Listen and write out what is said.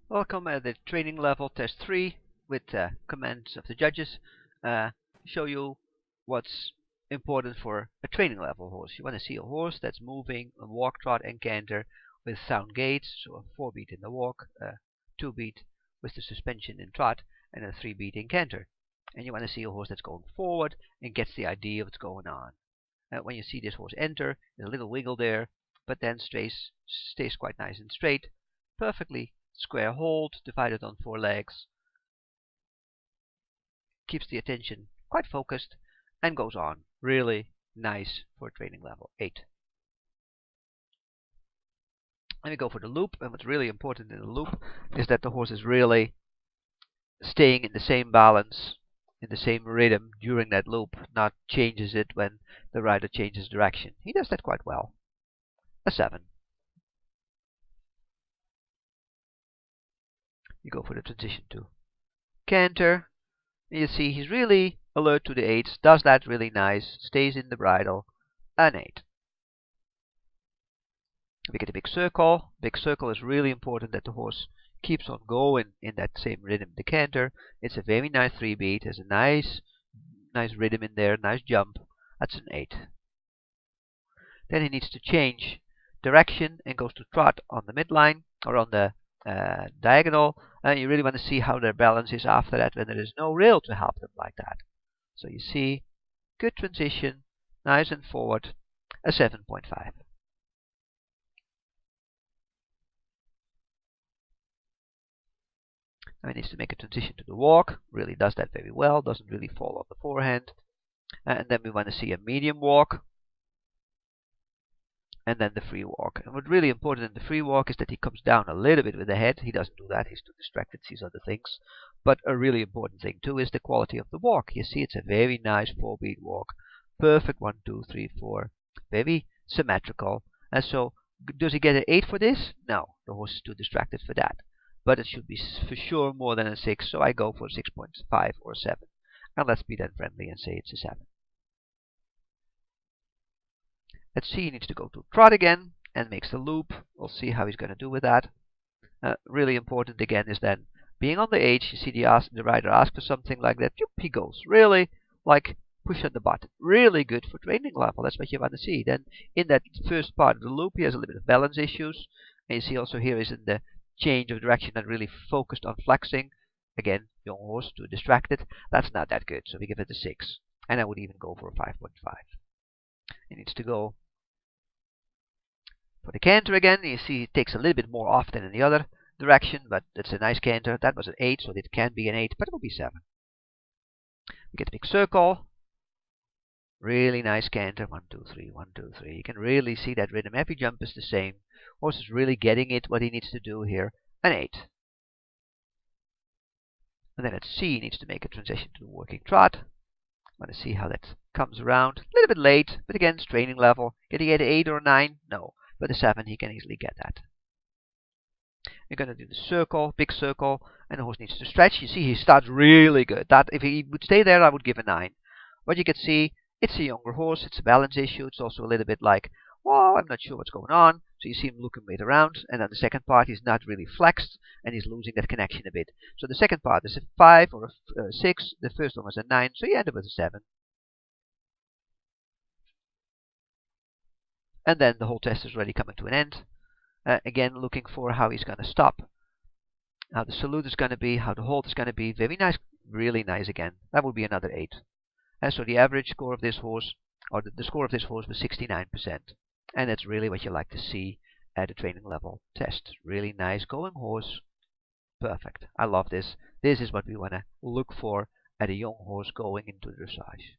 Welcome at the training level test 3 with comments of the judges. Show you what's important for a training level horse. You want to see a horse that's moving on walk, trot, and canter with sound gaits, so a 4-beat in the walk, a 2-beat with the suspension in trot, and a 3-beat in canter. And you want to see a horse that's going forward and gets the idea of what's going on. When you see this horse enter, there's a little wiggle there, but then stays quite nice and straight, perfectly square hold, divided on 4 legs, keeps the attention quite focused, and goes on. Really nice for training level 8. Let me go for the loop, and what's really important in the loop is that the horse is really staying in the same balance, in the same rhythm during that loop, not changes it when the rider changes direction. He does that quite well. A 7. You go for the transition to canter. You see he's really alert to the 8s, does that really nice, stays in the bridle, an 8. We get a big circle. Big circle is really important that the horse keeps on going in that same rhythm. The canter, it's a very nice 3-beat, there's a nice rhythm in there, nice jump. That's an 8. Then he needs to change direction and goes to trot on the midline or on the diagonal, and you really want to see how their balance is after that when there is no rail to help them like that. So you see, good transition, nice and forward, a 7.5. Now he needs to make a transition to the walk, really does that very well, doesn't really fall on the forehand. And then we want to see a medium walk, and then the free walk. And what's really important in the free walk is that he comes down a little bit with the head. He doesn't do that, he's too distracted, sees other things. But a really important thing too is the quality of the walk. You see, it's a very nice 4-beat walk. Perfect 1, 2, 3, 4. Very symmetrical. And so, does he get an 8 for this? No, the horse is too distracted for that. But it should be for sure more than a 6, so I go for 6.5 or 7. And let's be then friendly and say it's a 7. Let's see, he needs to go to trot again and makes the loop. We'll see how he's going to do with that. Really important again is then being on the H. You see the rider ask for something like that. He goes. Really like push on the button. Really good for training level. That's what you want to see. Then in that first part of the loop, he has a little bit of balance issues. And you see also here is in the change of direction and really focused on flexing. Again, young horse, too distracted. That's not that good. So we give it a 6. And I would even go for a 5.5. He needs to go for the canter again. You see it takes a little bit more off than in the other direction, but it's a nice canter. That was an 8, so it can be an 8, but it will be 7. We get a big circle. Really nice canter. 1, 2, 3, 1, 2, 3. You can really see that rhythm. Every jump is the same. Horse is really getting it, what he needs to do here. An 8. And then at C, he needs to make a transition to the working trot. Want to see how that comes around. A little bit late, but again, it's training level. Can he get an 8 or a 9? No. But a 7, he can easily get that. You're going to do the circle, big circle, and the horse needs to stretch. You see, he starts really good. That if he would stay there, I would give a 9. But you can see, it's a younger horse. It's a balance issue. It's also a little bit like, well, I'm not sure what's going on. So you see him looking a bit around, and then the second part, he's not really flexed, and he's losing that connection a bit. So the second part is a 5 or a 6. The first one was a 9, so you end up with a 7. And then the whole test is already coming to an end. Again, looking for how he's going to stop, how the salute is going to be, how the hold is going to be. Very nice, really nice again. That would be another 8. And so the average score of this horse, or the score of this horse was 69%. And that's really what you like to see at a training level test. Really nice going horse. Perfect. I love this. This is what we want to look for at a young horse going into dressage.